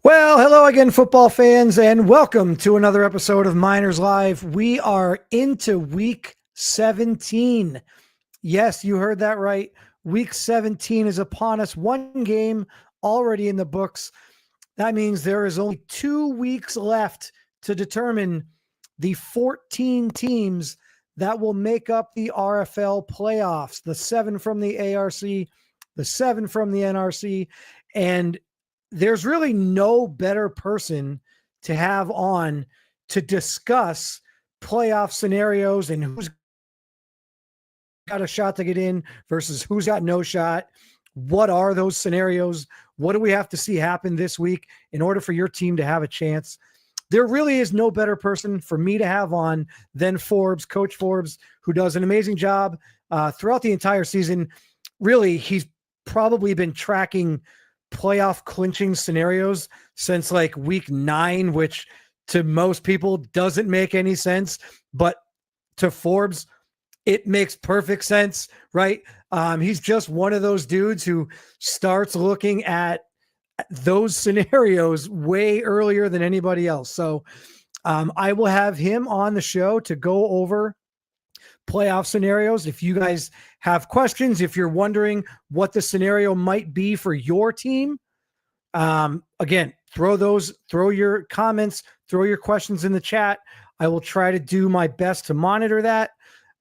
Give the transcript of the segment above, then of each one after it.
Well, hello again, football fans, and welcome to another episode of Miners Live. We are into week 17. Yes, you heard that right. Week 17 is upon us. One game already in the books. That means there is only 2 weeks left to determine the 14 teams that will make up the RFL playoffs, the 7 from the ARC, the 7 from the NRC, and there's really no better person to have on to discuss playoff scenarios and who's got a shot to get in versus who's got no shot. What are those scenarios? What do we have to see happen this week in order for your team to have a chance? There really is no better person for me to have on than Forbes, Coach Forbes, who does an amazing job throughout the entire season. Really, he's probably been tracking playoff clinching scenarios since like week 9, which to most people doesn't make any sense, but to Forbes, it makes perfect sense, right? He's just one of those dudes who starts looking at those scenarios way earlier than anybody else. So I will have him on the show to go over playoff scenarios. If you guys have questions, if you're wondering what the scenario might be for your team, again, throw your comments, throw your questions in the chat. I will try to do my best to monitor that.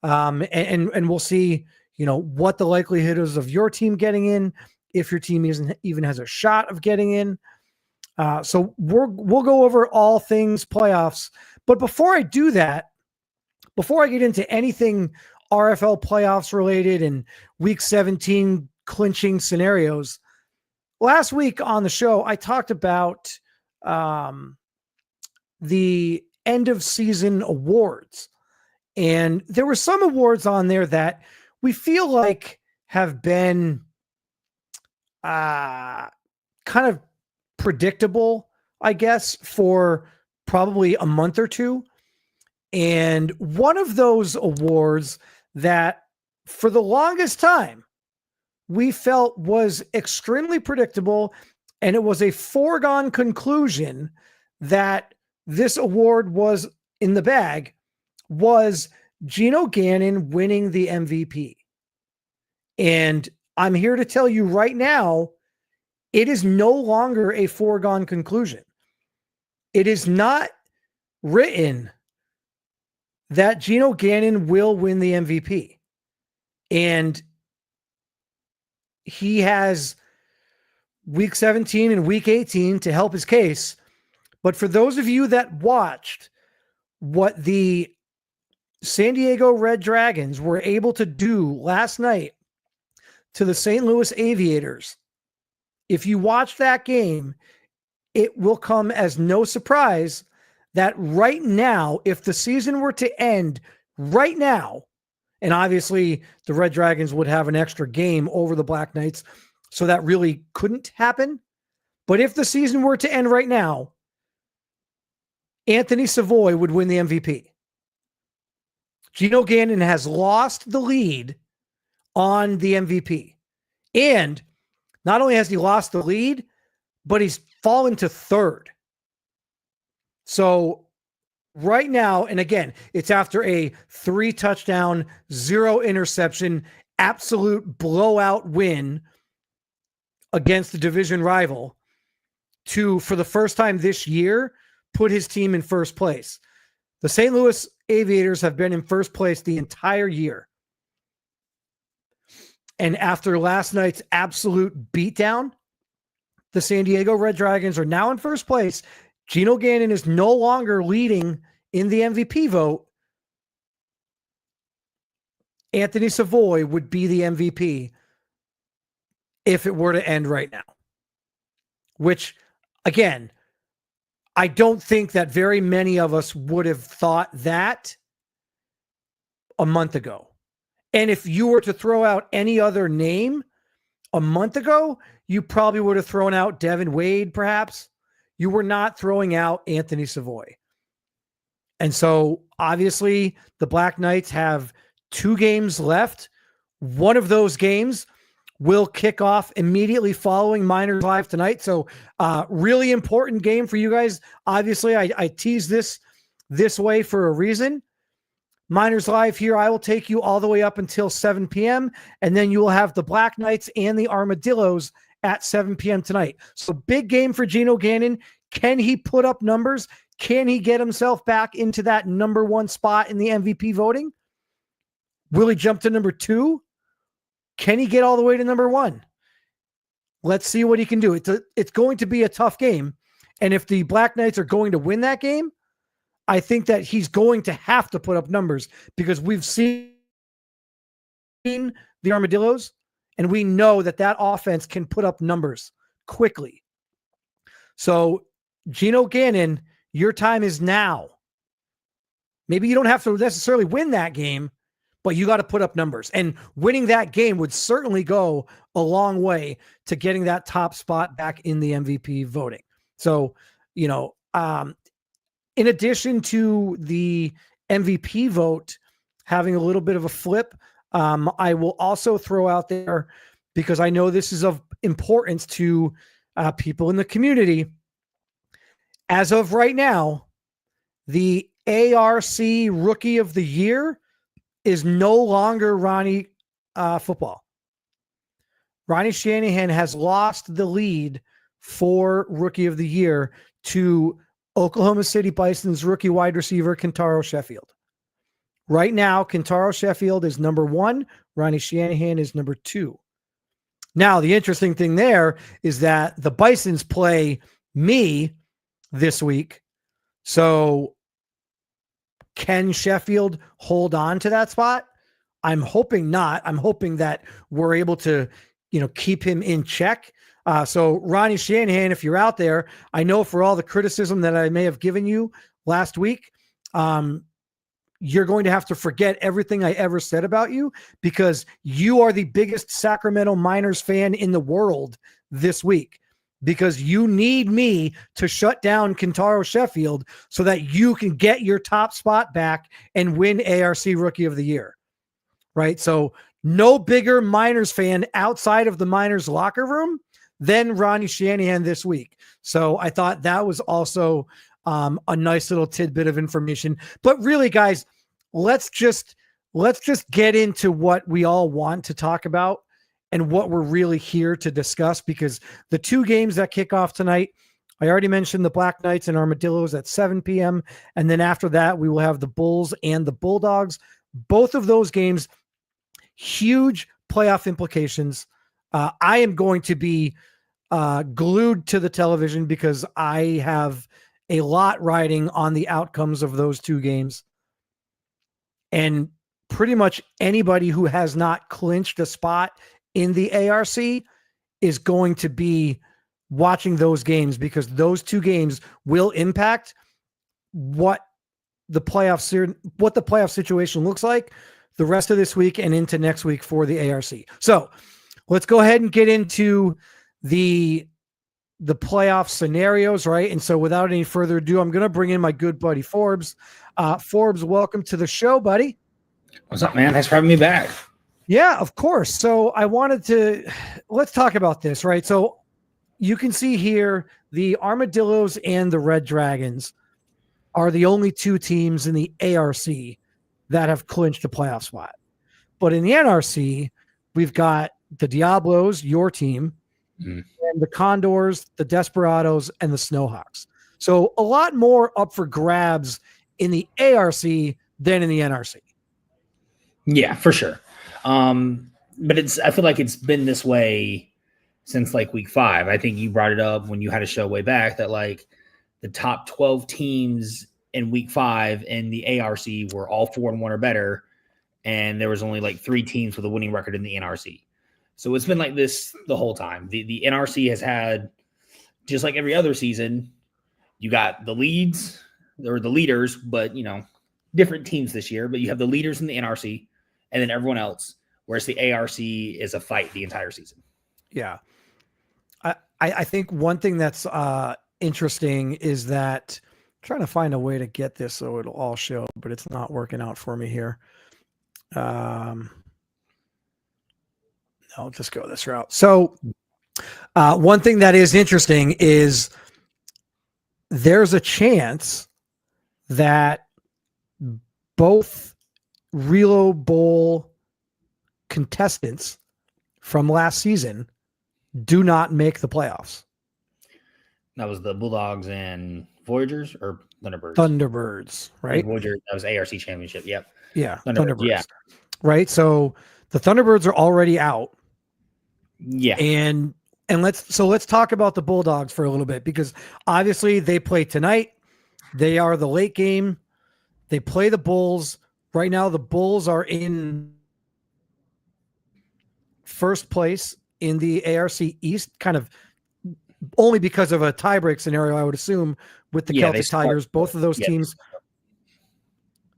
And we'll see, what the likelihood is of your team getting in, if your team even has a shot of getting in. So we'll go over all things playoffs. But before I do that, before I get into anything RFL playoffs related and week 17 clinching scenarios, last week on the show, I talked about the end of season awards. And there were some awards on there that we feel like have been kind of predictable, I guess, for probably a month or two. And one of those awards that for the longest time we felt was extremely predictable, and it was a foregone conclusion that this award was in the bag, was Geno Gannon winning the MVP. And I'm here to tell you right now, it is no longer a foregone conclusion. It is not written that Geno Gannon will win the MVP. And he has week 17 and week 18 to help his case. But for those of you that watched what the San Diego Red Dragons were able to do last night to the St. Louis Aviators, if you watch that game, it will come as no surprise that right now, if the season were to end right now, and obviously the Red Dragons would have an extra game over the Black Knights, so that really couldn't happen. But if the season were to end right now, Anthony Savoy would win the MVP. Geno Gannon has lost the lead on the MVP. And not only has he lost the lead, but he's fallen to third. So right now, and again, it's after a 3 touchdown, 0 interception, absolute blowout win against the division rival to, for the first time this year, put his team in first place. The St. Louis Aviators have been in first place the entire year. And after last night's absolute beatdown, the San Diego Red Dragons are now in first place. Geno Gannon is no longer leading in the MVP vote. Anthony Savoy would be the MVP if it were to end right now. Which, again, I don't think that very many of us would have thought that a month ago. And if you were to throw out any other name a month ago, you probably would have thrown out Devin Wade, perhaps. You were not throwing out Anthony Savoy. And so, obviously, the Black Knights have 2 games left. One of those games will kick off immediately following Miners Live tonight. So really important game for you guys. Obviously, I tease this way for a reason. Miners Live here, I will take you all the way up until 7 p.m. And then you will have the Black Knights and the Armadillos at 7 p.m. tonight. So big game for Geno Gannon. Can he put up numbers? Can he get himself back into that number one spot in the MVP voting? Will he jump to number 2? Can he get all the way to number 1? Let's see what he can do. It's going to be a tough game. And if the Black Knights are going to win that game, I think that he's going to have to put up numbers because we've seen the Armadillos and we know that offense can put up numbers quickly. So Geno Gannon, your time is now. Maybe you don't have to necessarily win that game, but you got to put up numbers. And winning that game would certainly go a long way to getting that top spot back in the MVP voting. So, in addition to the MVP vote having a little bit of a flip, I will also throw out there, because I know this is of importance to people in the community. As of right now, the ARC Rookie of the Year is no longer Ronnie Football. Ronnie Shanahan has lost the lead for Rookie of the Year to Oklahoma City Bison's rookie wide receiver, Kentaro Sheffield. Right now, Kentaro Sheffield is number 1. Ronnie Shanahan is number 2. Now, the interesting thing there is that the Bisons play me this week. So can Sheffield hold on to that spot? I'm hoping not. I'm hoping that we're able to, keep him in check. So Ronnie Shanahan, if you're out there, I know for all the criticism that I may have given you last week, you're going to have to forget everything I ever said about you, because you are the biggest Sacramento Miners fan in the world this week, because you need me to shut down Kentaro Sheffield so that you can get your top spot back and win ARC Rookie of the Year. Right? So no bigger Miners fan outside of the Miners locker room than Ronnie Shanahan this week. So I thought that was also a nice little tidbit of information. But really, guys, let's just get into what we all want to talk about and what we're really here to discuss, because the 2 games that kick off tonight, I already mentioned the Black Knights and Armadillos at 7 p.m. And then after that, we will have the Bulls and the Bulldogs. Both of those games, huge playoff implications. I am going to be glued to the television because I have a lot riding on the outcomes of those 2 games. And pretty much anybody who has not clinched a spot in the ARC is going to be watching those games, because those 2 games will impact what the playoff situation looks like the rest of this week and into next week for the ARC. So let's go ahead and get into the playoff scenarios, right? And so without any further ado, I'm going to bring in my good buddy Forbes. Forbes, welcome to the show, buddy. What's up, man? Thanks for having me back. Yeah, of course. So let's talk about this, right? So you can see here the Armadillos and the Red Dragons are the only 2 teams in the ARC that have clinched a playoff spot. But in the NRC, we've got the Diablos, your team, and the Condors, the Desperados, and the Snowhawks. So a lot more up for grabs in the ARC than in the NRC. Yeah, for sure. But I feel like it's been this way since like week 5. I think you brought it up when you had a show way back that like the top 12 teams in week 5 in the ARC were all 4-1 or better. And there was only like 3 teams with a winning record in the NRC. So it's been like this the whole time. The NRC has had, just like every other season, you got the leads or the leaders, but different teams this year, but you have the leaders in the NRC and then everyone else, whereas the ARC is a fight the entire season. Yeah. I think one thing that's interesting is that I'm trying to find a way to get this so it'll all show, but it's not working out for me here. I'll just go this route. So one thing that is interesting is there's a chance that both Relo Bowl contestants from last season do not make the playoffs. That was the Bulldogs and Voyagers or Thunderbirds? Thunderbirds, right? Voyagers, that was ARC championship. Yep. Yeah. Thunderbirds. Yeah. Right. So the Thunderbirds are already out. Yeah. And let's talk about the Bulldogs for a little bit, because obviously they play tonight. They are the late game. They play the Bulls. Right now, the Bulls are in first place in the ARC East, kind of only because of a tiebreak scenario, I would assume, with the Celtic Tigers. Both of those teams,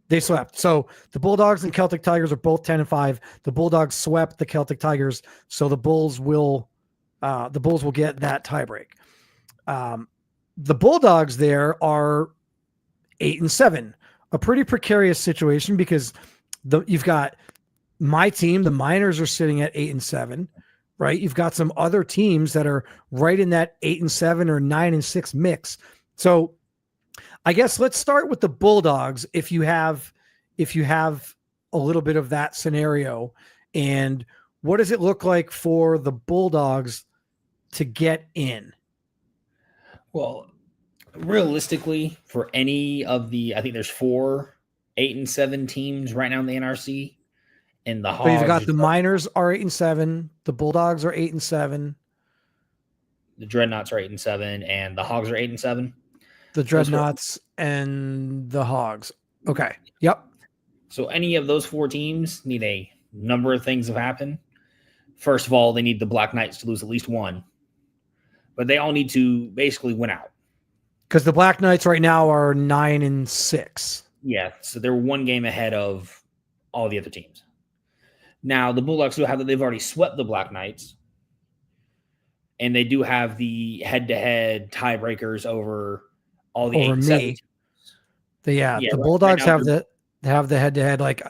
they swept. So the Bulldogs and Celtic Tigers are both 10-5. The Bulldogs swept the Celtic Tigers, so the Bulls will get that tiebreak. The Bulldogs there are 8-7, a pretty precarious situation, because you've got my team, the Miners, are sitting at 8-7, right? You've got some other teams that are right in that 8-7 or 9-6 mix. So I guess let's start with the Bulldogs. If you have a little bit of that scenario, and what does it look like for the Bulldogs to get in? Well, realistically, for any of the, I think there's 4 8-7 teams right now in the NRC, and the Hogs. So you've got the Miners are 8-7, the Bulldogs are 8-7, the Dreadnoughts are 8-7, and the Hogs are 8-7. The Dreadnoughts and the Hogs. Okay. Yep. So any of those 4 teams need a number of things to happen. First of all, they need the Black Knights to lose at least one, but they all need to basically win out. Because the Black Knights right now are 9-6. Yeah, so they're 1 game ahead of all the other teams. Now, the Bulldogs do have that they've already swept the Black Knights, and they do have the head-to-head tiebreakers over all the 8-7 teams. The Bulldogs have the head-to-head. Like,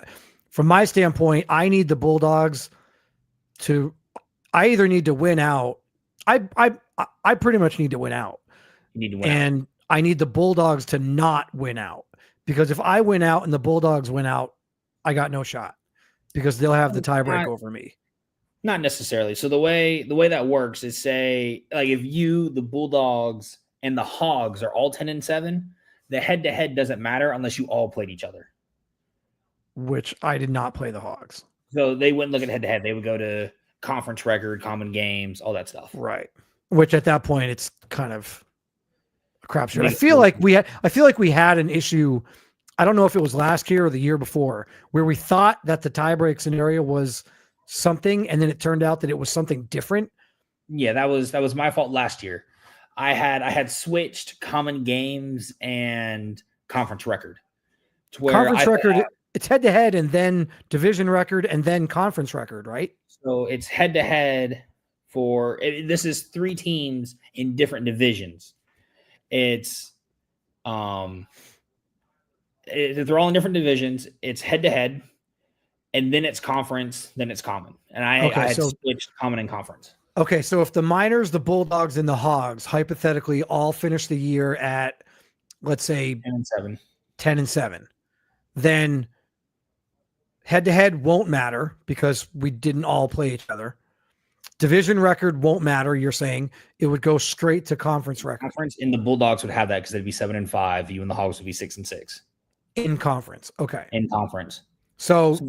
from my standpoint, I need the Bulldogs to. I either need to win out. I pretty much need to win out. You need to win out. I need the Bulldogs to not win out, because if I win out and the Bulldogs win out, I got no shot, because they'll have the tiebreak over me. Not necessarily. So the way that works is, say, like, if you, the Bulldogs, and the Hogs are all 10-7, the head-to-head doesn't matter unless you all played each other. Which I did not play the Hogs. So they wouldn't look at head-to-head. They would go to conference record, common games, all that stuff. Right. Which at that point, it's kind of a crapshoot. I feel like we had an issue. I don't know if it was last year or the year before, where we thought that the tiebreak scenario was something, and then it turned out that it was something different. Yeah, that was my fault last year. I had switched common games and conference record. To where conference record, it's head to head, and then division record, and then conference record, right? So it's head to head for this is 3 teams in different divisions. It's they're all in different divisions. It's head to head, and then it's conference, then it's common. And I had switched common and conference. Okay, so if the Miners, the Bulldogs, and the Hogs hypothetically all finish the year at, let's say, 10-7, then head-to-head won't matter because we didn't all play each other. Division record won't matter, you're saying. It would go straight to conference record. Conference, and the Bulldogs would have that because they'd be 7-5. You and the Hogs would be 6-6. In conference, okay. In conference. So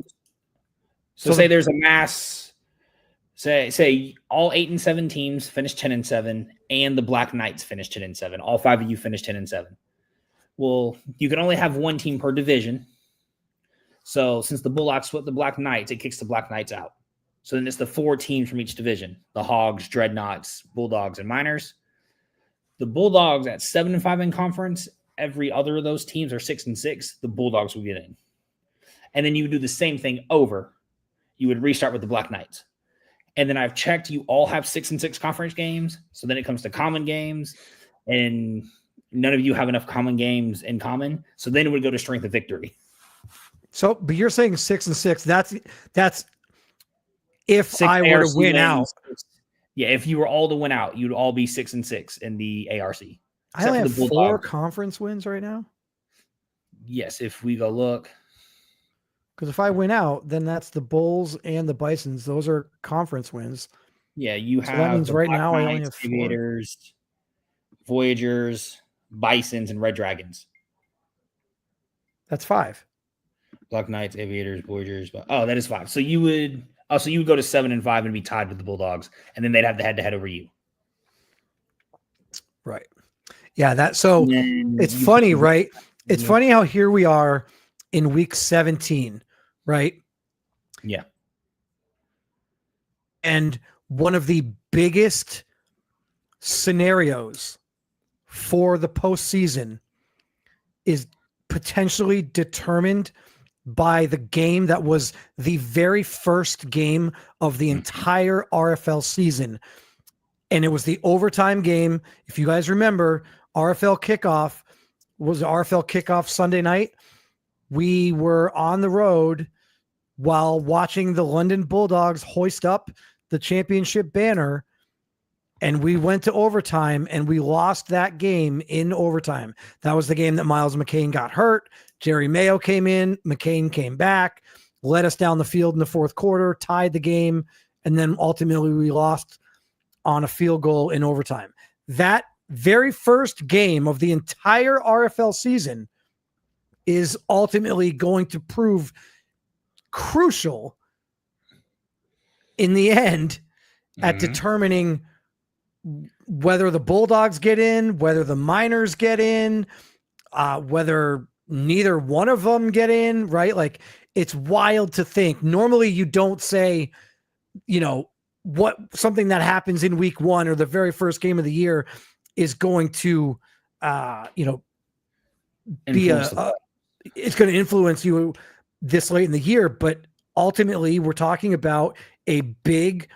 say there's a mass... Say all 8-7 teams finish 10-7, and the Black Knights finish 10-7. All 5 of you finish 10-7. Well, you can only have 1 team per division. So since the Bulldogs split the Black Knights, it kicks the Black Knights out. So then it's the 4 teams from each division: the Hogs, Dreadnoughts, Bulldogs, and Miners. The Bulldogs at 7-5 in conference. Every other of those teams are 6-6. The Bulldogs will get in, and then you would do the same thing over. You would restart with the Black Knights. And then I've checked, you all have 6-6 conference games. So then it comes to common games, and none of you have enough common games in common. So then it would go to strength of victory. So, but you're saying 6-6, that's if 6 I were to ARC win out. wins. Yeah, if you were all to win out, you'd all be 6-6 in the ARC. I only have 4 conference wins right now. Yes, if we go look. Because if I win out, then that's the Bulls and the Bisons. Those are conference wins. Yeah, you have. So that means right Black now Knights, I only have 4. Aviators, Voyagers, Bisons, and Red Dragons. That's 5. Black Knights, Aviators, Voyagers. Oh, that is 5. So you would. Oh, so you would go to 7-5 and be tied with the Bulldogs, and then they'd have the head-to-head over you. Right. Yeah. That. So it's funny, right? It's funny how here we are in week 17, right? Yeah. And one of the biggest scenarios for the postseason is potentially determined by the game that was the very first game of the entire RFL season. And it was the overtime game. If you guys remember, RFL kickoff Sunday night. We were on the road while watching the London Bulldogs hoist up the championship banner. And we went to overtime and we lost that game in overtime. That was the game that Miles McCain got hurt. Jerry Mayo came in, McCain came back, led us down the field in the fourth quarter, tied the game, and then ultimately we lost on a field goal in overtime. That very first game of the entire RFL season is ultimately going to prove crucial in the end at determining whether the Bulldogs get in, whether the Miners get in, whether neither one of them get in, right? Like, it's wild to think. Normally you don't say, what something that happens in week 1 or the very first game of the year is going to, be it's going to influence you this late in the year. But ultimately we're talking about a big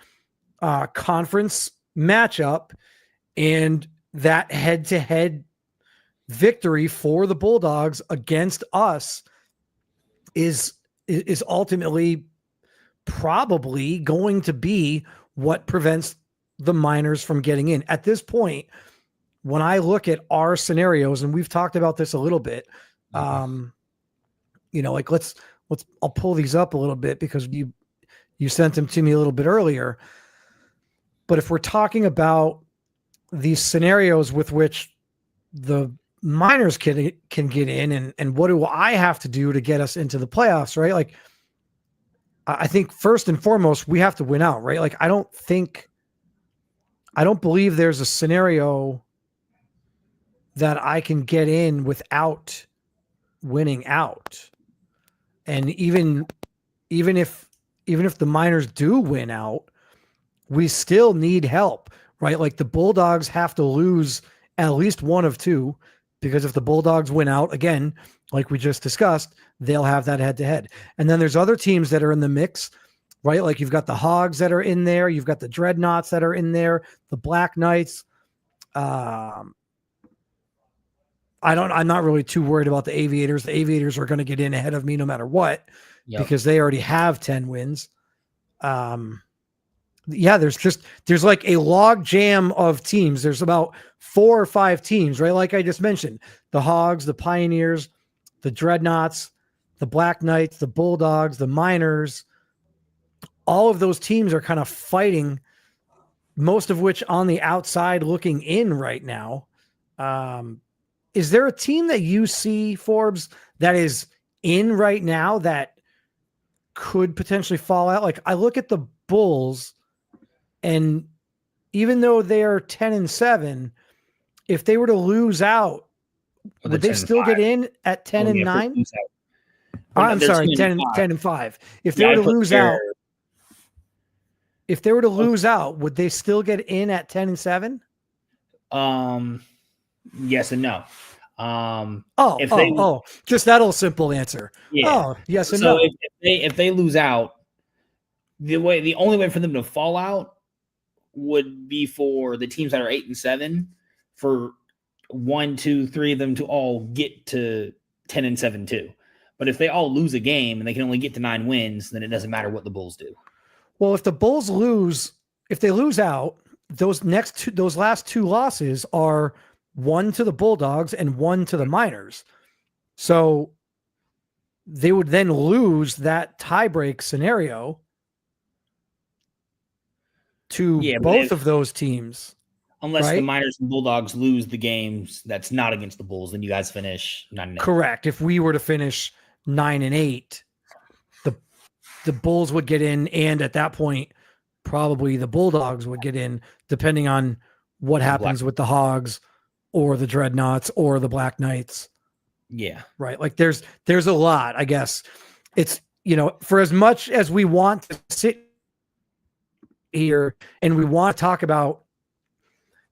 conference matchup, and that head-to-head victory for the Bulldogs against us is ultimately probably going to be what prevents the Miners from getting in. At this point, when I look at our scenarios, and we've talked about this a little bit, I'll pull these up a little bit because you sent them to me a little bit earlier. But if we're talking about these scenarios with which the Miners can get in, and what do I have to do to get us into the playoffs, right? Like, I think first and foremost, we have to win out, right? Like, I don't believe there's a scenario that I can get in without winning out. And even if the Miners do win out, we still need help, right? Like, the Bulldogs have to lose at least one of 2, because if the Bulldogs win out, again, like we just discussed, they'll have that head-to-head. And then there's other teams that are in the mix, right? Like, you've got the Hogs that are in there. You've got the Dreadnoughts that are in there, the Black Knights. I'm not really too worried about the Aviators. The Aviators are going to get in ahead of me no matter what, because they already have 10 wins. There's like a log jam of teams. There's about 4 or 5 teams, right? Like I just mentioned, the Hogs, the Pioneers, the Dreadnoughts, the Black Knights, the Bulldogs, the Miners. All of those teams are kind of fighting, most of which on the outside looking in right now. Is there a team that you see, Forbes, that is in right now that could potentially fall out? Like, I look at the Bulls, and even though they are 10-7, if they were to lose out, would they still get in at 10-9? I'm sorry, 10-5. If they were to lose out, would they still get in at 10-7? Yes and no. Just that old simple answer. Yeah. Oh, yes and so no. If they lose out, the only way for them to fall out would be for the teams that are 8-7, for 1, 2, 3 of them to all get to 10-7 too. But if they all lose a game and they can only get to 9 wins, then it doesn't matter what the Bulls do. Well, if the Bulls lose, if they lose out, those last two losses are one to the Bulldogs and one to the Miners. So they would then lose that tiebreak scenario to both of those teams. Unless right? the Miners and Bulldogs lose the games that's not against the Bulls, then you guys finish 9-8. Correct. If we were to finish 9-8, the Bulls would get in, and at that point, probably the Bulldogs would get in, depending on what happens with the Hogs or the Dreadnoughts or the Black Knights. Yeah. Right. Like there's a lot, I guess. It's, for as much as we want to sit here and we want to talk about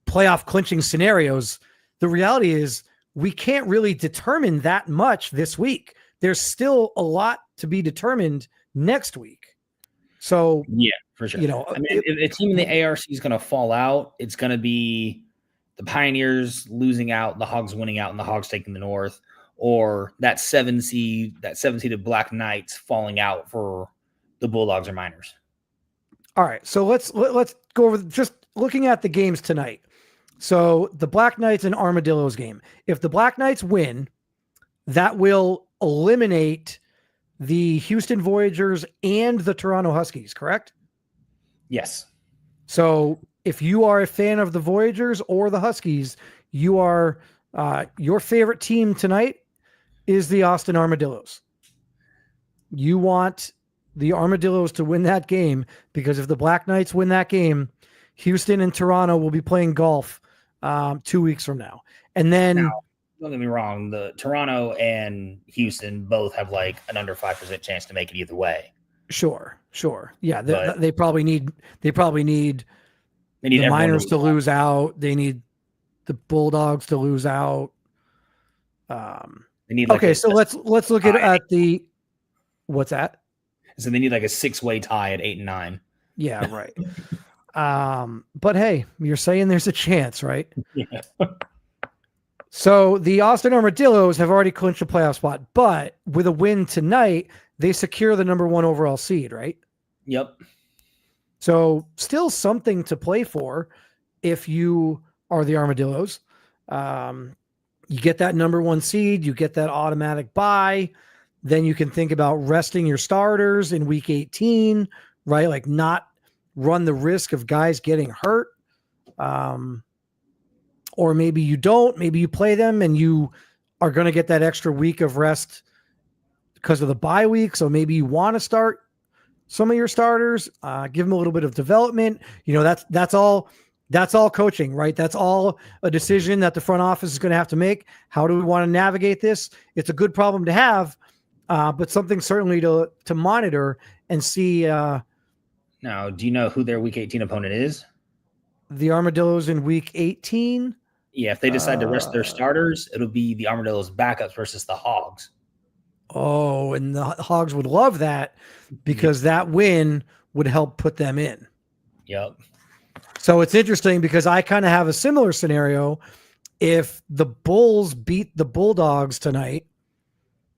playoff clinching scenarios, the reality is we can't really determine that much this week. There's still a lot to be determined next week. So yeah, for sure. If a team in the ARC is going to fall out, it's going to be the Pioneers losing out, the Hogs winning out, and the Hogs taking the North, or that 7 seeded Black Knights falling out for the Bulldogs or Miners. All right, so let's go over just looking at the games tonight. So the Black Knights and Armadillos game. If the Black Knights win, that will eliminate the Houston Voyagers and the Toronto Huskies, correct? Yes. So if you are a fan of the Voyagers or the Huskies, you are your favorite team tonight is the Austin Armadillos. You want the Armadillos to win that game, because if the Black Knights win that game, Houston and Toronto will be playing golf 2 weeks from now. And then, now, don't get me wrong, the Toronto and Houston both have like an under 5% chance to make it either way. Sure. Yeah, they probably need the Miners to lose out. They need the Bulldogs to lose out. They need so let's look at the what's that? So they need like a 6-way tie at 8 and 9. Yeah, right. But hey, you're saying there's a chance, right? Yeah. So the Austin Armadillos have already clinched a playoff spot, but with a win tonight, they secure the number 1 overall seed, right? Yep. So still something to play for if you are the Armadillos. You get that number 1 seed, you get that automatic bye. Then you can think about resting your starters in week 18, right? Like not run the risk of guys getting hurt. Or maybe you don't. Maybe you play them and you are going to get that extra week of rest because of the bye week. So maybe you want to start some of your starters, give them a little bit of development. That's all coaching, right? That's all a decision that the front office is going to have to make. How do we want to navigate this? It's a good problem to have, but something certainly to monitor and see. Now, do you know who their week 18 opponent is? The Armadillos in week 18. Yeah, if they decide to rest their starters, it'll be the Armadillos backups versus the Hogs. Oh, and the Hogs would love that because that win would help put them in. Yep. So it's interesting because I kind of have a similar scenario. If the Bulls beat the Bulldogs tonight,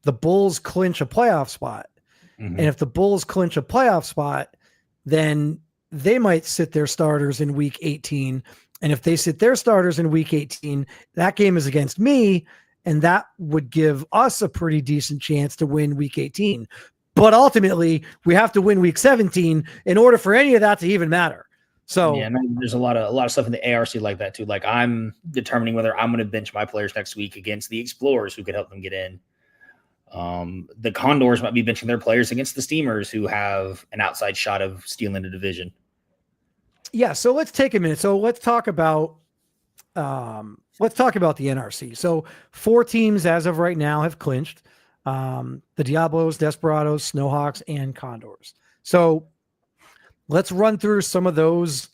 the Bulls clinch a playoff spot. Mm-hmm. And if the Bulls clinch a playoff spot, then they might sit their starters in week 18. And if they sit their starters in week 18, that game is against me. And that would give us a pretty decent chance to win week 18. But ultimately, we have to win week 17 in order for any of that to even matter. So yeah, there's a lot of stuff in the ARC like that too. Like I'm determining whether I'm going to bench my players next week against the Explorers who could help them get in. The Condors might be benching their players against the Steamers who have an outside shot of stealing the division. Yeah, so let's take a minute. So let's talk about the NRC. So 4 teams as of right now have clinched. The Diablos, Desperados, Snowhawks, and Condors. So let's run through some of those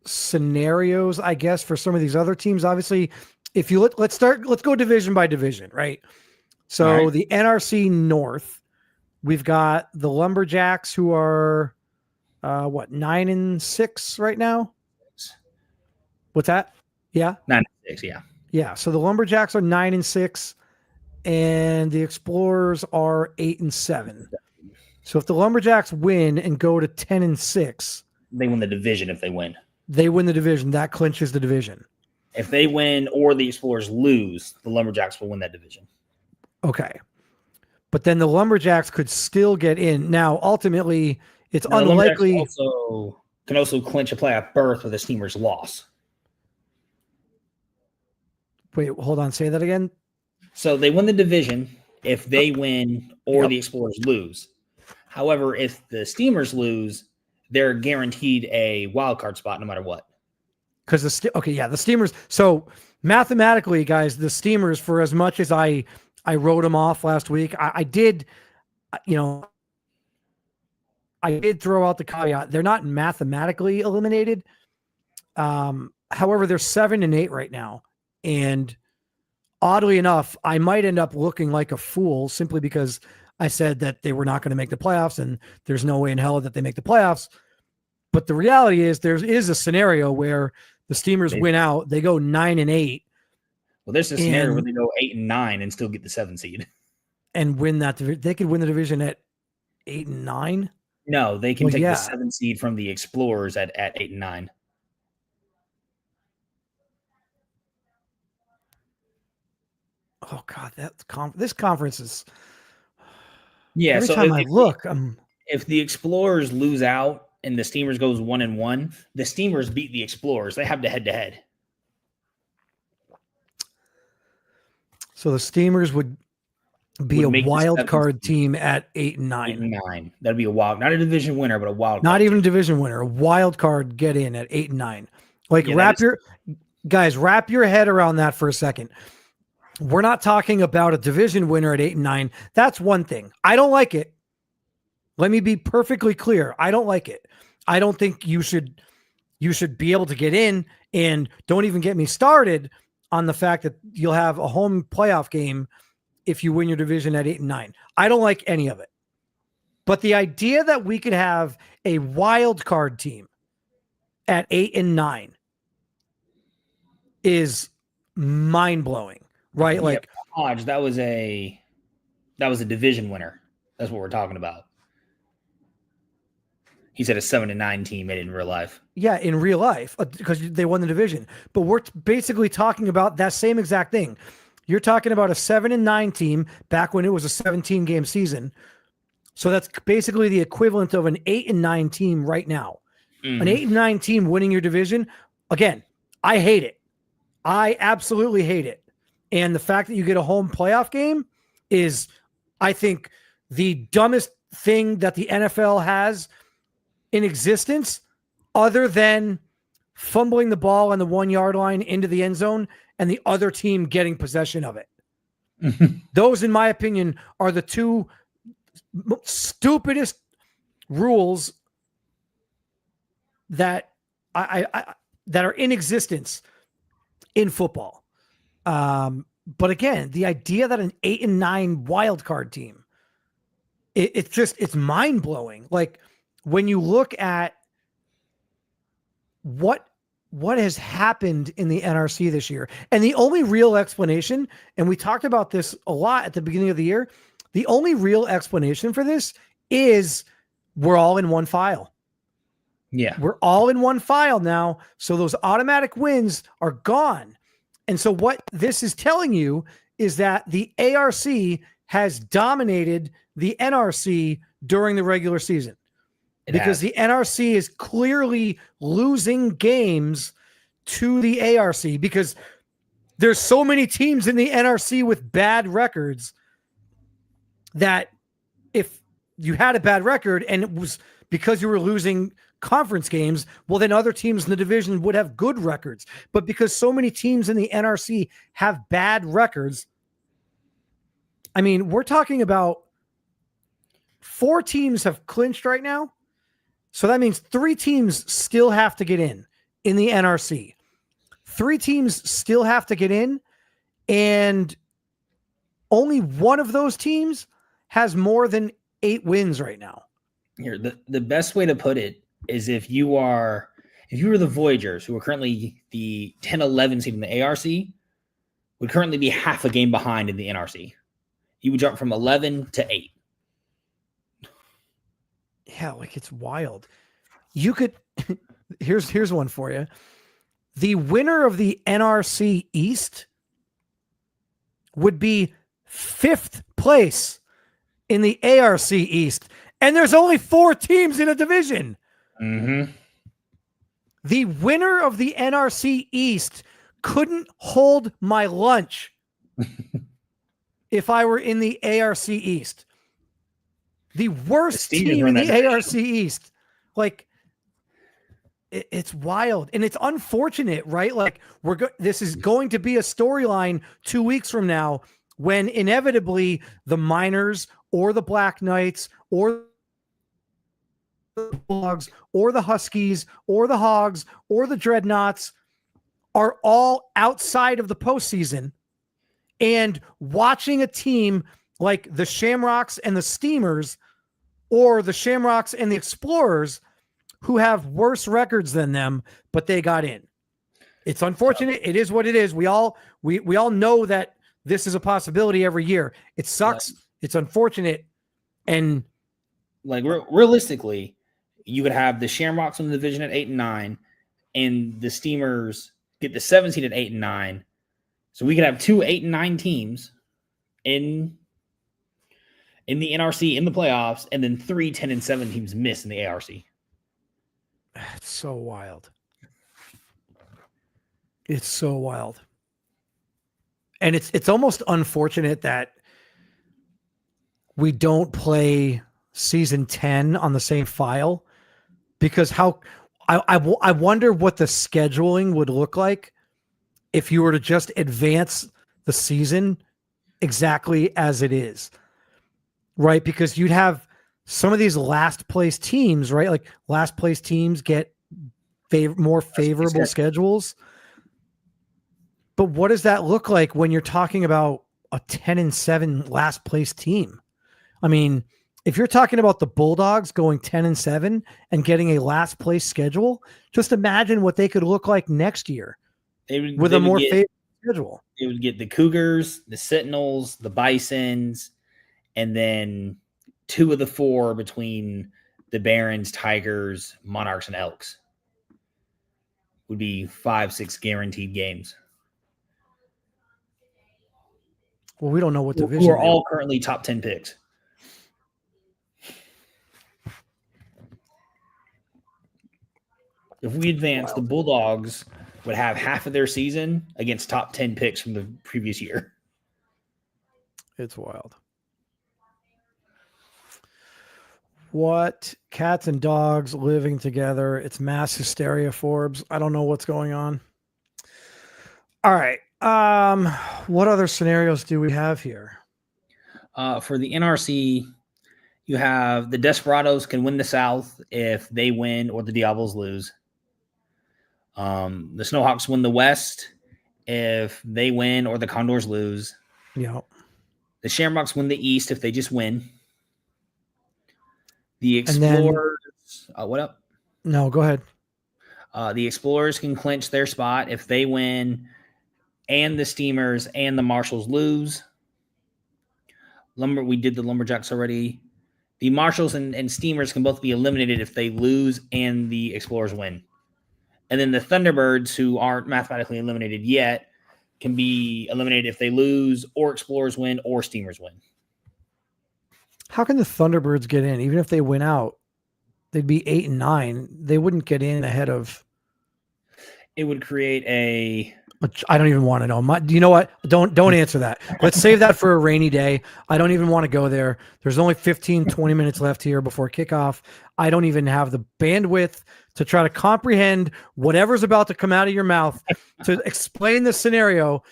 scenarios, I guess, for some of these other teams. Obviously, if you let's go division by division, right? So right. The NRC North, we've got the Lumberjacks who are 9-6 right now. What's that? Yeah. 9-6. Yeah. Yeah. So the Lumberjacks are 9-6 and the Explorers are 8-7. So if the Lumberjacks win and go to 10-6, they win the division. If they win, they win the division. That clinches the division. If they win or the Explorers lose, the Lumberjacks will win that division. Okay. But then the Lumberjacks could still get in. Now, ultimately, it's unlikely. Can also clinch a playoff berth with a Steamers loss. Wait, hold on. Say that again. So they win the division if they win or the Explorers lose. However, if the Steamers lose, they're guaranteed a wild card spot no matter what. Because the Steamers. So mathematically, guys, the Steamers, for as much as I wrote them off last week, I did throw out the caveat. They're not mathematically eliminated. However, they're 7-8 right now. And oddly enough, I might end up looking like a fool simply because I said that they were not going to make the playoffs and there's no way in hell that they make the playoffs. But the reality is there is a scenario where the Steamers win out. They go 9-8. Well, there's a scenario where they go 8-9 and still get the 7 seed. And win that. They could win the division at 8-9. No, they can take the 7 seed from the Explorers at 8-9. Oh God, this conference is. Yeah. Every time I look, if the Explorers lose out and the Steamers goes 1-1, the Steamers beat the Explorers. They have the head-to-head. So the Steamers would be a wild card team at 8-9. 8-9. That'd be a wild, not a division winner, but a wild. Not even a division winner, a wild card get in at 8-9. Like wrap your head around that for a second. We're not talking about a division winner at 8-9. That's one thing. I don't like it. Let me be perfectly clear. I don't like it. I don't think you should be able to get in, and don't even get me started on the fact that you'll have a home playoff game if you win your division at 8-9. I don't like any of it. But the idea that we could have a wild card team at 8-9 is mind-blowing, right? Like Hodge, that was a division winner. That's what we're talking about. He said a 7-9 team made it in real life. Yeah, in real life, because they won the division. But we're basically talking about that same exact thing. You're talking about a 7-9 team back when it was a 17-game season. So that's basically the equivalent of an 8-9 team right now. Mm-hmm. An 8-9 team winning your division. Again, I hate it. I absolutely hate it. And the fact that you get a home playoff game is, I think, the dumbest thing that the NFL has in existence, other than fumbling the ball on the 1 yard line into the end zone and the other team getting possession of it. Those, in my opinion, are the two stupidest rules that that are in existence in football. But again, the idea that an 8-9 wild card team, it's mind blowing. Like when you look at what has happened in the NRC this year, and the only real explanation, and we talked about this a lot at the beginning of the year, the only real explanation for this is we're all in one file. Yeah. We're all in one file now. So those automatic wins are gone. And so what this is telling you is that the ARC has dominated the NRC during the regular season. Because the NRC is clearly losing games to the ARC because there's so many teams in the NRC with bad records that if you had a bad record and it was because you were losing conference games, well, then other teams in the division would have good records. But because so many teams in the NRC have bad records, I mean, we're talking about 4 teams have clinched right now. So that means 3 teams still have to get in the NRC. 3 teams still have to get in, and only one of those teams has more than 8 wins right now. Here, the best way to put it is if you were the Voyagers, who are currently the 10-11 seed in the ARC, would currently be half a game behind in the NRC. You would jump from 11 to 8. Yeah, like it's wild. You could here's one for you. The winner of the NRC East would be 5th place in the ARC East, and there's only 4 teams in a division. Mm-hmm. The winner of the NRC East couldn't hold my lunch if I were in the ARC East. The worst team in the ARC East. Like, it's wild and it's unfortunate, right? Like, this is going to be a storyline 2 weeks from now when inevitably the Miners or the Black Knights or the Bulldogs or the Huskies or the Hogs or the Dreadnoughts are all outside of the postseason, and watching a team like the Shamrocks and the Steamers or the Shamrocks and the Explorers who have worse records than them, but they got in. It's unfortunate. It is what it is. We all know that this is a possibility every year. It sucks. It's unfortunate. And like realistically, you could have the Shamrocks in the division at 8 and 9, and the Steamers get the 17 at 8 and 9. So we could have 2 8 and 9 teams in the NRC in the playoffs, and then 3 10 and 7 teams miss in the ARC. It's so wild. It's so wild. And it's almost unfortunate that we don't play season 10 on the same file, because I wonder what the scheduling would look like if you were to just advance the season exactly as it is, right? Because you'd have some of these last place teams, right? Like last place teams get more favorable schedules. But what does that look like when you're talking about a 10 and 7 last place team? I mean, if you're talking about the Bulldogs going 10 and 7 and getting a last place schedule, just imagine what they could look like next year with a more favorable schedule. They would get the Cougars, the Sentinels, the Bisons, and then 2 of the 4 between the Barons, Tigers, Monarchs, and Elks. Would be 5-6 guaranteed games. Well, we don't know what division. Who are all currently top 10 picks. If we advance, the Bulldogs would have half of their season against top 10 picks from the previous year. It's wild. What? Cats and dogs living together. It's mass hysteria, Forbes. I don't know what's going on. All right. What other scenarios do we have here? For the NRC, you have the Desperados can win the South if they win or the Diablos lose. The Snowhawks win the West if they win or the Condors lose. Yeah. The Shamrocks win the East if they just win. The Explorers. What up? No, go ahead. The Explorers can clinch their spot if they win and the Steamers and the Marshals lose. We did the Lumberjacks already. The Marshals and Steamers can both be eliminated if they lose and the Explorers win. And then the Thunderbirds, who aren't mathematically eliminated yet, can be eliminated if they lose or Explorers win or Steamers win. How can the Thunderbirds get in? Even if they win out, they'd be 8 and 9. They wouldn't get in ahead of. It would create a. I don't even want to know. Do you know what? Don't answer that. Let's save that for a rainy day. I don't even want to go there. There's only 15, 20 minutes left here before kickoff. I don't even have the bandwidth to try to comprehend whatever's about to come out of your mouth to explain the scenario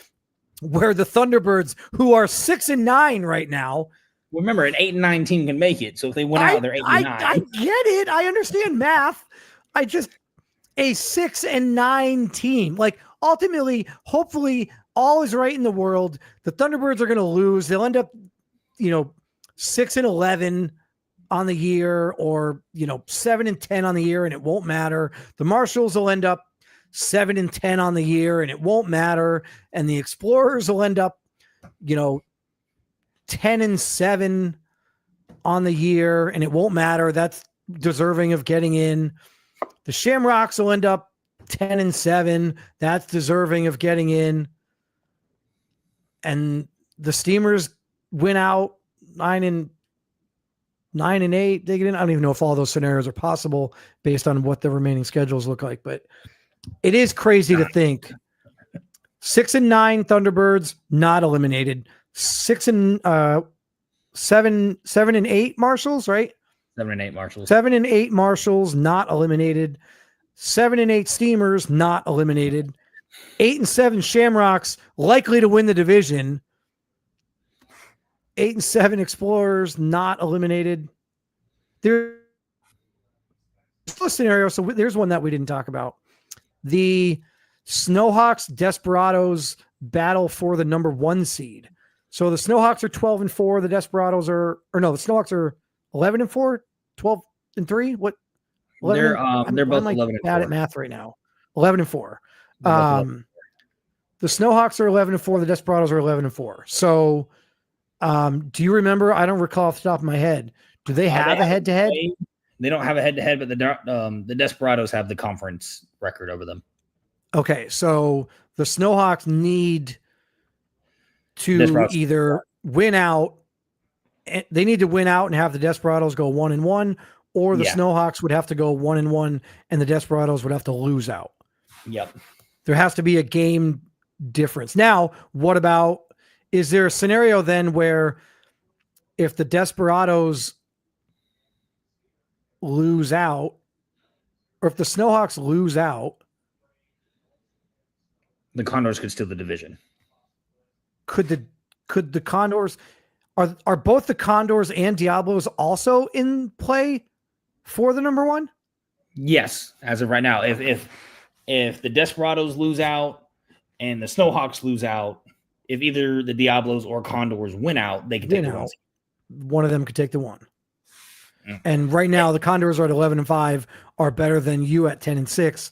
where the Thunderbirds, who are 6 and 9 right now. Remember, an 8 and 9 team can make it. So if they win out, they're 8 and 9. I get it. I understand math. A 6 and 9 team. Like, ultimately, hopefully, all is right in the world. The Thunderbirds are going to lose. They'll end up, 6 and 11 on the year, or 7 and 10 on the year, and it won't matter. The Marshals will end up 7 and 10 on the year, and it won't matter. And the Explorers will end up, 10 and 7 on the year, and it won't matter. That's deserving of getting in. The Shamrocks will end up 10-7. That's deserving of getting in. And the Steamers win out 9-8. They get in. I don't even know if all those scenarios are possible based on what the remaining schedules look like, but it is crazy to think 6-9 Thunderbirds not eliminated. 7-8 Marshals, right? 7-8 Marshals. 7-8 Marshals not eliminated. 7-8 Steamers not eliminated. 8-7 Shamrocks likely to win the division. 8-7 Explorers not eliminated. There's a scenario. So there's one that we didn't talk about. The Snowhawks Desperados battle for the number 1 seed. So the Snowhawks are 12-4. The Desperados the Snowhawks are 11-4, 12-3. What? 11, they're both like 11-4. Bad at math right now. 11-4. The Snowhawks are 11-4. The Desperados are 11-4. So, do you remember? I don't recall off the top of my head. Do they have a head-to-head? They don't have a head-to-head, but the Desperados have the conference record over them. Okay, so the Snowhawks need to either win out. They need to win out and have the Desperados go 1-1, or the Snowhawks would have to go 1-1, and the Desperados would have to lose out. Yep. There has to be a game difference. Now, what about? Is there a scenario then where if the Desperados lose out, or if the Snowhawks lose out, the Condors could steal the division? Could the Condors are both the Condors and Diablos also in play for the number 1? Yes, as of right now. If the Desperados lose out and the Snowhawks lose out, if either the Diablos or Condors win out, they can take the 1. One of them could take the 1. And right now, the Condors are at 11-5, are better than you at 10-6.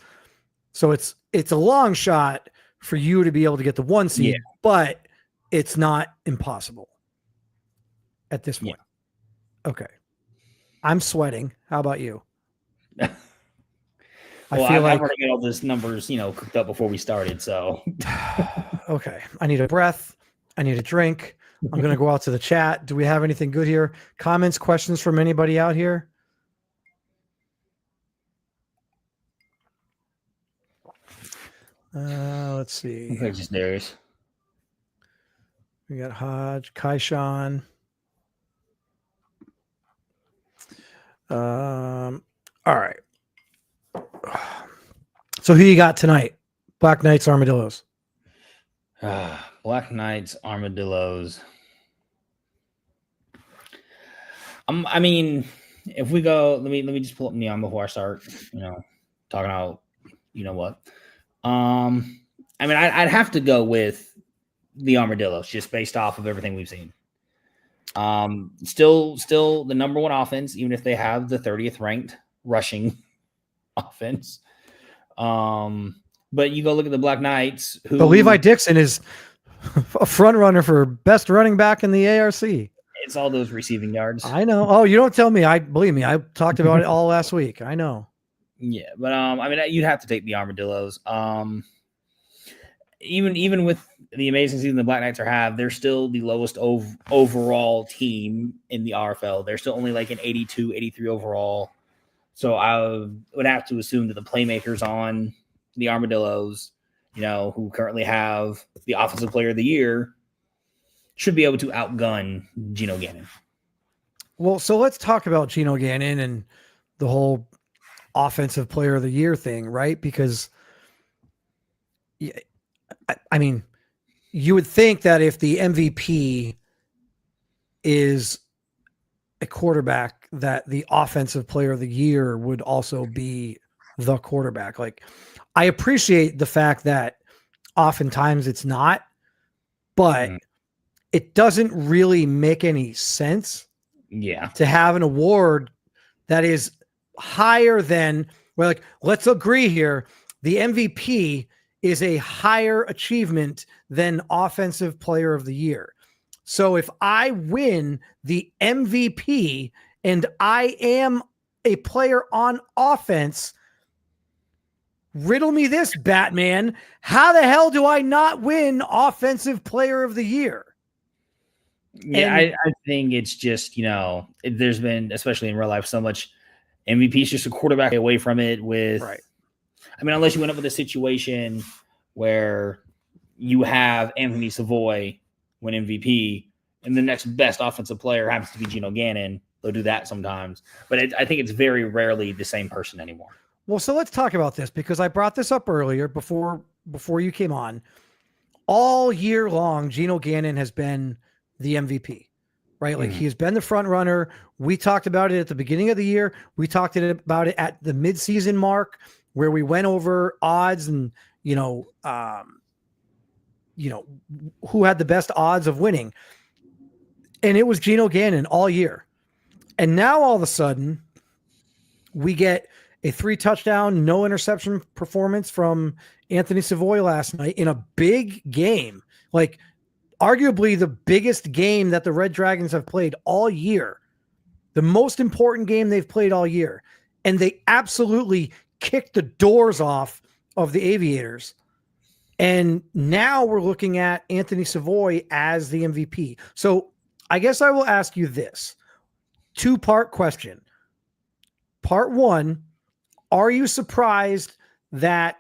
So it's a long shot for you to be able to get the 1 seed, but it's not impossible at this point. Yeah. Okay. I'm sweating. How about you? I feel like I've already got all these numbers, cooked up before we started. So, okay. I need a breath. I need a drink. I'm going to go out to the chat. Do we have anything good here? Comments, questions from anybody out here? Let's see. Just Darius. We got Hodge, Kaishan. All right. So who you got tonight? Black Knights, Armadillos. Black Knights, Armadillos. I mean, if we go, let me just pull up Neon before I start, talking about, what. I mean, I'd have to go with the Armadillos just based off of everything we've seen. Still the number 1 offense, even if they have the 30th ranked rushing offense. But you go look at the Black Knights. But Levi Dixon is a front runner for best running back in the ARC. It's all those receiving yards. I know. Oh, you don't tell me. Believe me. I talked about it all last week. I know. Yeah, but I mean, you'd have to take the Armadillos. Even with the amazing season the Black Knights they're still the lowest overall team in the RFL. They're still only like an 82, 83 overall. So I would have to assume that the playmakers on the Armadillos, who currently have the Offensive Player of the Year, should be able to outgun Geno Gannon. Well, so let's talk about Geno Gannon and the whole Offensive Player of the Year thing, right? Because, I mean, you would think that if the MVP is a quarterback, that the Offensive Player of the Year would also be the quarterback. Like, I appreciate the fact that oftentimes it's not, but it doesn't really make any sense to have an award that is higher than, well, like, let's agree here. The MVP is a higher achievement than Offensive Player of the Year. So if I win the MVP and I am a player on offense. Riddle me this, Batman. How the hell do I not win Offensive Player of the Year? Yeah, I think it's just, there's been, especially in real life, so much MVP is just a quarterback away from it with, right. I mean, unless you went up with a situation where you have Anthony Savoy win MVP and the next best offensive player happens to be Geno Gannon. They'll do that sometimes. But I think it's very rarely the same person anymore. Well, so let's talk about this because I brought this up earlier before you came on. All year long, Geno Gannon has been the MVP, right? Like he has been the front runner. We talked about it at the beginning of the year. We talked about it at the midseason mark where we went over odds and, who had the best odds of winning. And it was Geno Gannon all year. And now all of a sudden we get a 3-touchdown, no interception performance from Anthony Savoy last night in a big game, like arguably the biggest game that the Red Dragons have played all year, the most important game they've played all year. And they absolutely kicked the doors off of the Aviators. And now we're looking at Anthony Savoy as the MVP. So I guess I will ask you this 2-part question. Part one, are you surprised by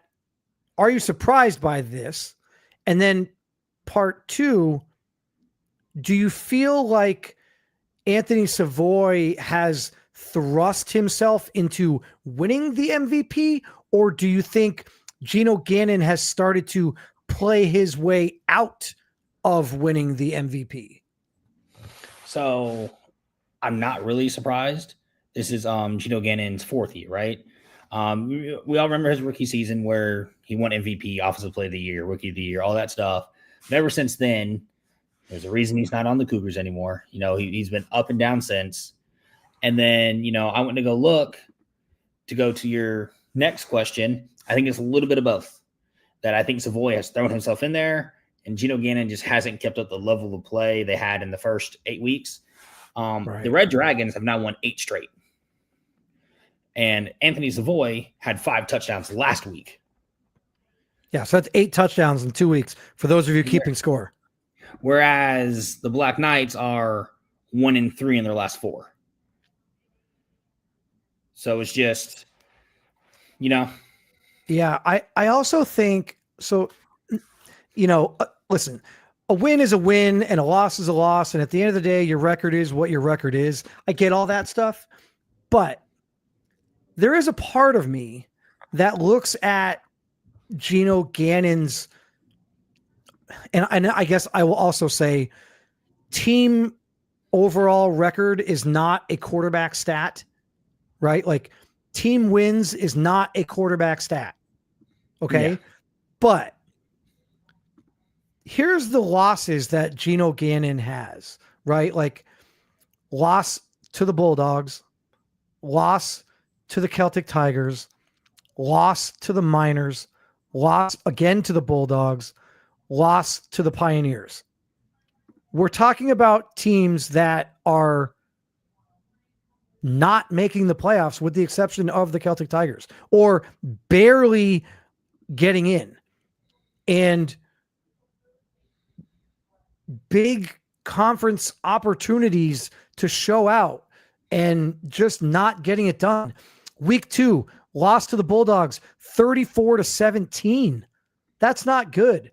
this? And then part two, do you feel like Anthony Savoy has thrust himself into winning the MVP? Or do you think Geno Gannon has started to play his way out of winning the MVP? So I'm not really surprised. This is Geno Gannon's 4th year, right? We all remember his rookie season where he won MVP, Offensive Player of the Year, Rookie of the Year, all that stuff. But ever since then, there's a reason he's not on the Cougars anymore. He's been up and down since. And then, I went to go to your next question. I think it's a little bit of both. That I think Savoy has thrown himself in there, and Geno Gannon just hasn't kept up the level of play they had in the first 8 weeks. Right. The Red Dragons have now won 8 straight. And Anthony Savoy had 5 touchdowns last week. Yeah, so that's 8 touchdowns in 2 weeks for those of you keeping score. Whereas the Black Knights are 1-3 in their last 4. So it's just, Yeah, I also think so. Listen, a win is a win and a loss is a loss. And at the end of the day, your record is what your record is. I get all that stuff. But there is a part of me that looks at Geno Gannon's, and I guess I will also say team overall record is not a quarterback stat, right? Like team wins is not a quarterback stat. Okay. Yeah. But here's the losses that Geno Gannon has, right? Like loss to the Bulldogs, loss to the Celtic Tigers, loss to the Miners, loss again to the Bulldogs, loss to the Pioneers. We're talking about teams that are not making the playoffs with the exception of the Celtic Tigers or barely getting in. And big conference opportunities to show out and just not getting it done. Week 2, lost to the Bulldogs 34-17. That's not good.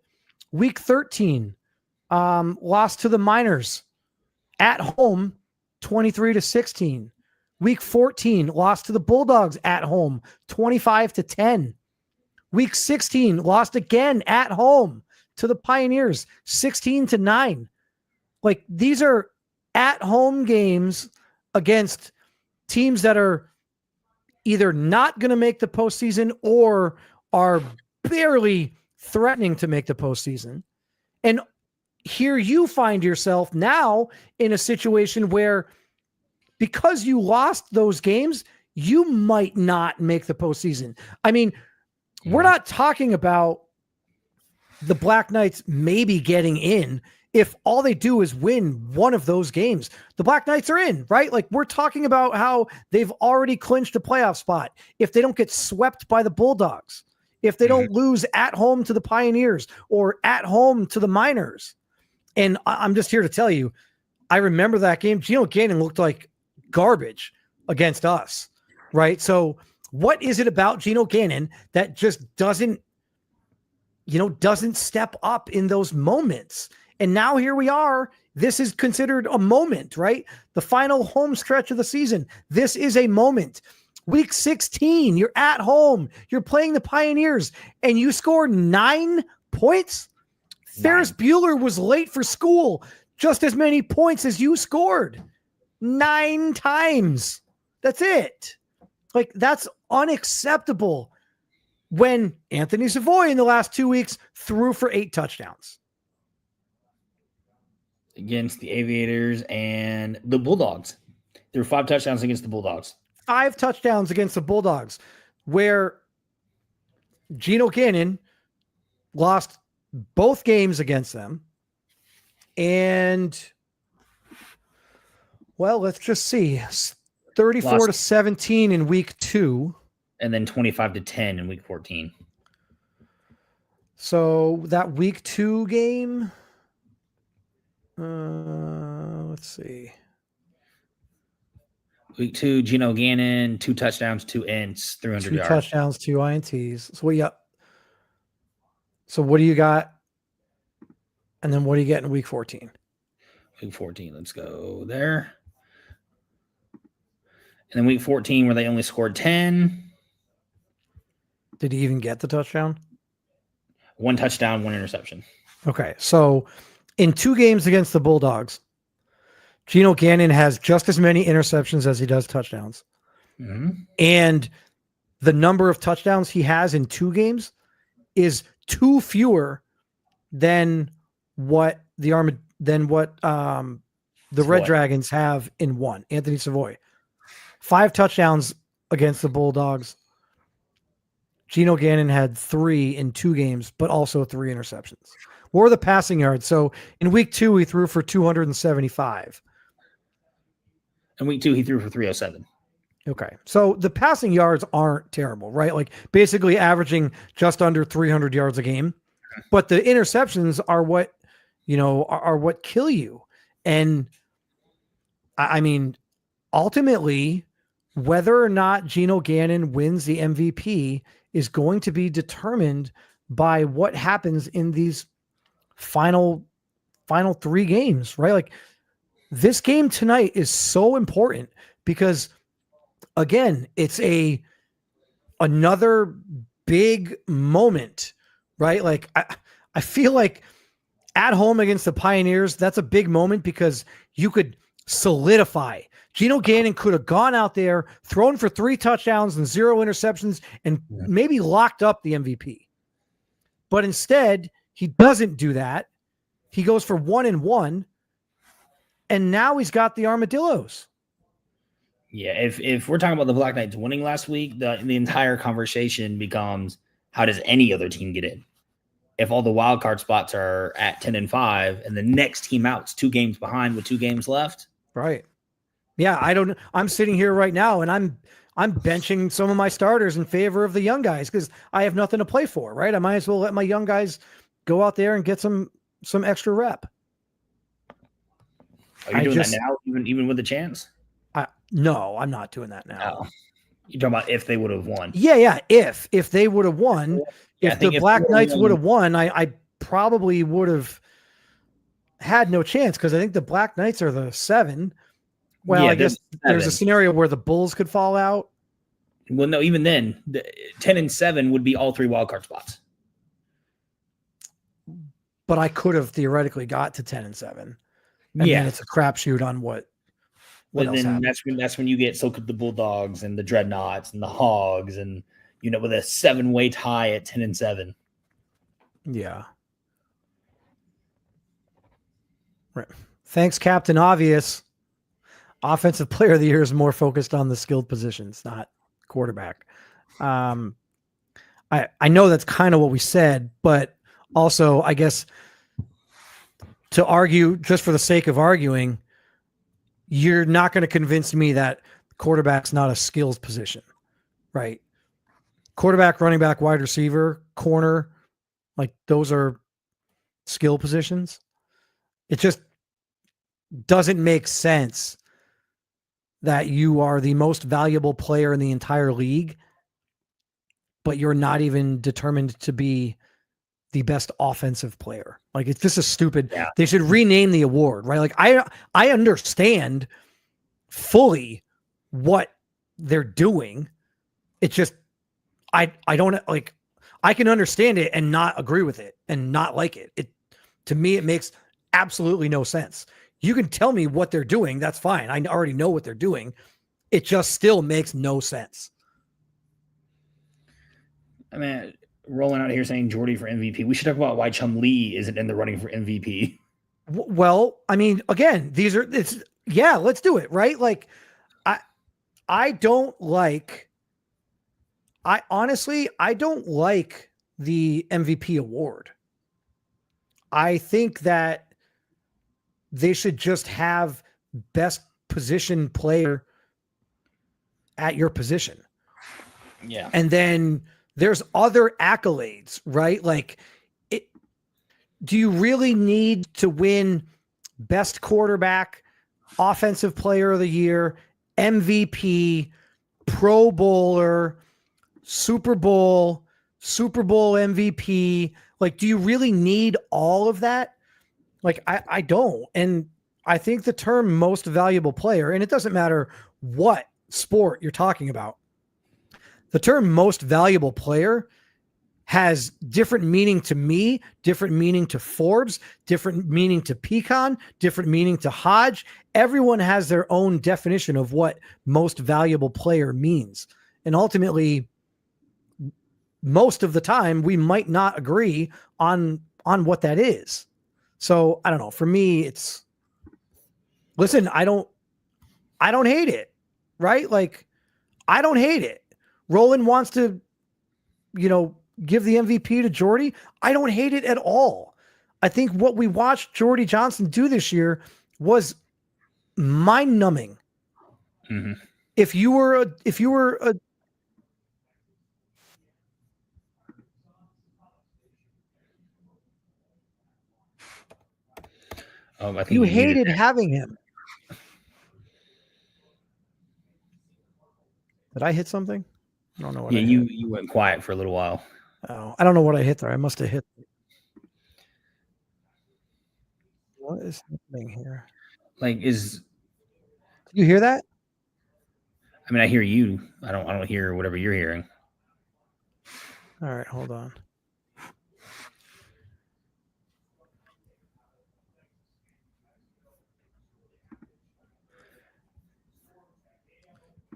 Week 13, lost to the Miners at home 23-16. Week 14, lost to the Bulldogs at home 25-10. Week 16, lost again at home to the Pioneers 16-9. Like these are at home games against teams that are either not going to make the postseason or are barely threatening to make the postseason. And here you find yourself now in a situation where because you lost those games, you might not make the postseason. I mean, we're not talking about the Black Knights maybe getting in if all they do is win one of those games, the Black Knights are in, right? Like we're talking about how they've already clinched a playoff spot. If they don't get swept by the Bulldogs, if they don't lose at home to the Pioneers or at home to the Miners. And I'm just here to tell you, I remember that game. Gino Gannon looked like garbage against us, right? So what is it about Gino Gannon that just doesn't step up in those moments? And now here we are. This is considered a moment, right? The final home stretch of the season. This is a moment. Week 16, you're at home. You're playing the Pioneers, and you score 9 points. Ferris Bueller was late for school. Just as many points as you scored. 9 times. That's it. Like, that's unacceptable when Anthony Savoy in the last 2 weeks threw for 8 touchdowns. Against the Aviators and the Bulldogs. There were 5 touchdowns against the Bulldogs. 5 touchdowns against the Bulldogs, where Gino Gannon lost both games against them. And, well, let's just see. 34-17 in week 2. And then 25-10 in week 14. So that week 2 game, let's see. Week 2, Gino Gannon, 2 touchdowns, 2 ints, 300 yards. 2 touchdowns, 2 INTs. So what do you got? And then what do you get in week 14? Week 14, let's go there. And then week 14, where they only scored 10. Did he even get the touchdown? 1 touchdown, 1 interception. Okay, so in 2 games against the Bulldogs, Gino Gannon has just as many interceptions as he does touchdowns. Mm-hmm. And the number of touchdowns he has in 2 games is 2 fewer than what the Red Dragons have in 1. Anthony Savoy. 5 touchdowns against the Bulldogs. Gino Gannon had 3 in 2 games, but also 3 interceptions. What were the passing yards? So in week 2, he threw for 275. In week 2, he threw for 307. Okay. So the passing yards aren't terrible, right? Like basically averaging just under 300 yards a game. But the interceptions are what, are what kill you. And I mean, ultimately, whether or not Gino Gannon wins the MVP is going to be determined by what happens in these final 3 games, right? Like this game tonight is so important because again, it's another big moment, right? Like I feel like at home against the Pioneers, that's a big moment because you could solidify. Gino Gannon could have gone out there, thrown for 3 touchdowns and 0 interceptions, and maybe locked up the MVP. But instead, he doesn't do that. He goes for 1-1, and now he's got the Armadillos. Yeah, if we're talking about the Black Knights winning last week, the entire conversation becomes, how does any other team get in? If all the wild card spots are at 10-5, and the next team out's 2 games behind with 2 games left, right? Yeah, I'm sitting here right now and I'm benching some of my starters in favor of the young guys because I have nothing to play for, right? I might as well let my young guys go out there and get some extra rep. Are you doing that now, even with a chance? No, I'm not doing that now. Oh. You're talking about if they would have won. Yeah. If they would have won, if the Black Knights would have won, I probably would have had no chance because I think the Black Knights are the 7. Well, I guess there's a scenario where the Bulls could fall out. Well, no, even then, 10-7 would be all 3 wildcard spots. But I could have theoretically got to 10-7. And then it's a crapshoot on what else happens. That's when you get so could the Bulldogs and the Dreadnoughts and the Hogs and with a 7-way tie at 10-7. Yeah. Right. Thanks, Captain Obvious. Offensive player of the year is more focused on the skilled positions, not quarterback. I know that's kind of what we said, but also I guess to argue just for the sake of arguing, you're not going to convince me that quarterback's not a skills position, right? Quarterback, running back, wide receiver, corner, like those are skill positions. It just doesn't make sense that you are the most valuable player in the entire league, but you're not even determined to be the best offensive player. Like, it's just a stupid. Yeah. They should rename the award, right? Like, I understand fully what they're doing. It's just I don't like. I can understand it and not agree with it and not like it. It to me it makes absolutely no sense. You can tell me what they're doing. That's fine. I already know what they're doing. It just still makes no sense. I mean, rolling out here saying Jordy for MVP. We should talk about why Chum Lee isn't in the running for MVP. Well, I mean, again, let's do it, right? Like, I honestly don't like the MVP award. I think that they should just have best position player at your position. Yeah. And then there's other accolades, right? Like, do you really need to win best quarterback, offensive player of the year, MVP, Pro Bowler, Super Bowl MVP? Like, do you really need all of that? Like, I don't. And I think the term most valuable player, and it doesn't matter what sport you're talking about, the term most valuable player has different meaning to me, different meaning to Forbes, different meaning to Pecan, different meaning to Hodge. Everyone has their own definition of what most valuable player means. And ultimately, most of the time, we might not agree on what that is. So I don't know. For me, listen, I don't hate it, right? Like, I don't hate it. Roland wants to, give the MVP to Jordy. I don't hate it at all. I think what we watched Jordy Johnson do this year was mind numbing. Mm-hmm. If you were a I think you hated having him. Did I hit something? I don't know what I hit. You went quiet for a little while. Oh, I don't know what I hit there. I must have hit. What is happening here? Like, Did you hear that? I mean, I hear you. I don't hear whatever you're hearing. All right, hold on.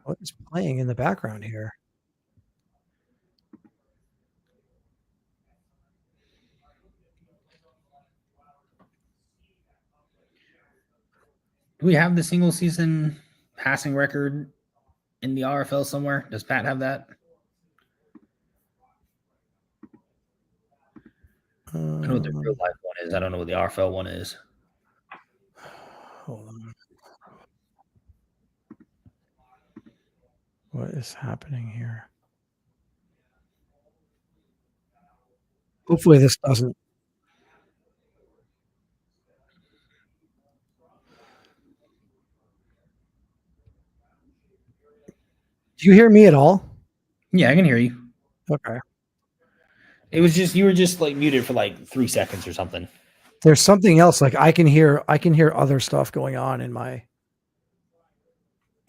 What is playing in the background here? Do we have the single season passing record in the RFL somewhere? Does Pat have that? I know what the real life one is. I don't know what the RFL one is. Hold on. What is happening here? Hopefully this doesn't. Do you hear me at all? Yeah, I can hear you. Okay. It was just you were just like muted for like 3 seconds or something. There's something else. Like, I can hear other stuff going on in my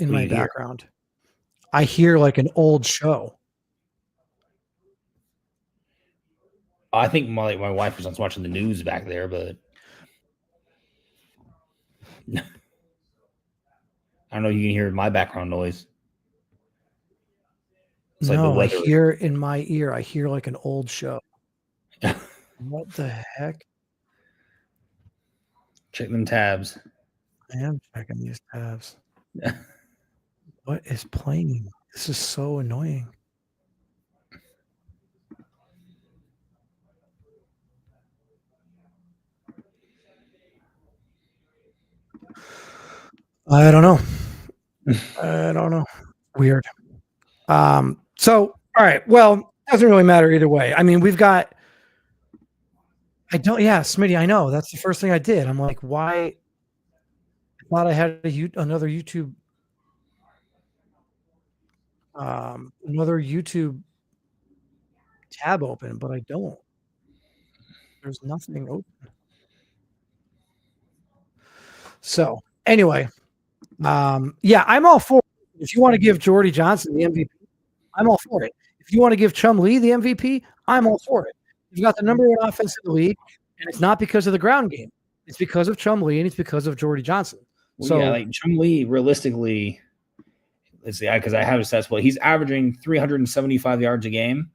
background. I hear like an old show. I think my wife was watching the news back there, but I don't know. You can hear my background noise. It's No, like the I hear in my ear. I hear like an old show. What the heck? Check them tabs. I am checking these tabs. What is playing? This is so annoying. I don't know. I don't know. Weird. So, all right. Well, doesn't really matter either way. I mean, we've got. Yeah, Smitty. I know that's the first thing I did. I'm like, why? I thought I had another YouTube. Another YouTube tab open, but I don't. There's nothing open. So anyway, yeah, I'm all for it. If you want to give Jordy Johnson the MVP, I'm all for it. If you want to give Chum Lee the MVP, I'm all for it. You've got the number one offense in the league, and it's not because of the ground game. It's because of Chum Lee, and it's because of Jordy Johnson. Well, so yeah, like Chum Lee, realistically, let's see, because I have his stats. Well, he's averaging 375 yards a game.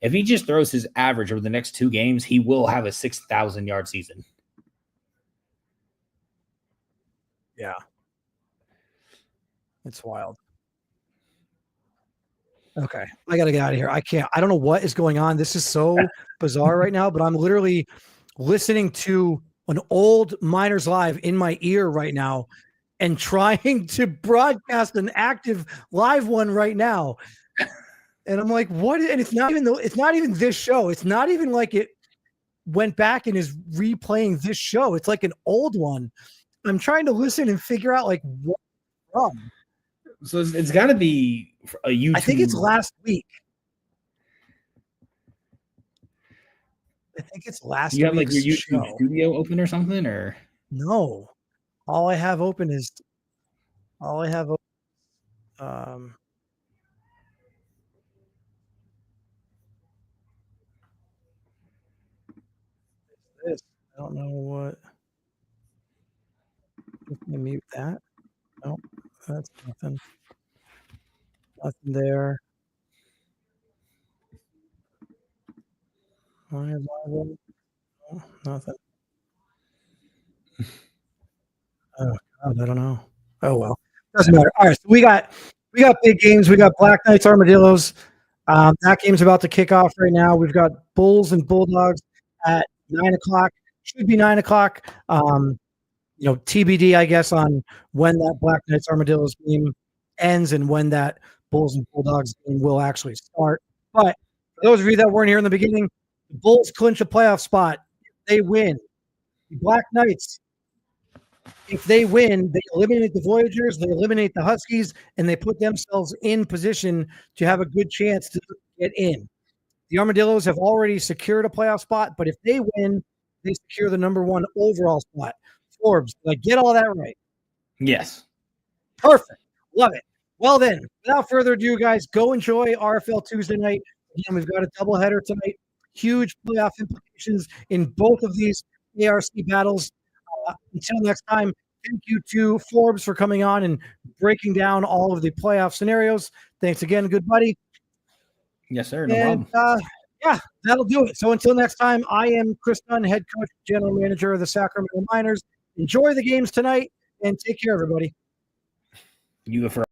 If he just throws his average over the next 2 games, he will have a 6,000-yard season. Yeah. It's wild. Okay. I got to get out of here. I don't know what is going on. This is so bizarre right now, but I'm literally listening to an old Miners Live in my ear right now and trying to broadcast an active live one right now. And I'm like, what? And it's not even this show. It's not even like it went back and is replaying this show. It's like an old one. I'm trying to listen and figure out like what's wrong. So it's got to be a YouTube. I think it's last week. I think it's last week. You have like your YouTube studio open or something, or no? All I have open is this. I don't know what. Let me mute that. No, that's nothing. Nothing there. No, nothing. Oh God, I don't know. Oh well, doesn't matter. All right, so we got big games. We got Black Knights Armadillos. That game's about to kick off right now. We've got Bulls and Bulldogs at 9:00. Should be 9:00. TBD, I guess, on when that Black Knights Armadillos game ends and when that Bulls and Bulldogs game will actually start. But for those of you that weren't here in the beginning, the Bulls clinch a playoff spot. They win. The Black Knights, if they win, they eliminate the Voyagers, they eliminate the Huskies, and they put themselves in position to have a good chance to get in. The Armadillos have already secured a playoff spot, but if they win, they secure the number 1 overall spot. Forbes, did I get all that right? Yes. Perfect. Love it. Well then, without further ado, guys, go enjoy RFL Tuesday night. Again, we've got a doubleheader tonight. Huge playoff implications in both of these ARC battles. Until next time, thank you to Forbes for coming on and breaking down all of the playoff scenarios. Thanks again, good buddy. Yes, sir. No problem. Yeah, that'll do it. So until next time, I am Chris Dunn, head coach, general manager of the Sacramento Miners. Enjoy the games tonight and take care, everybody. You go for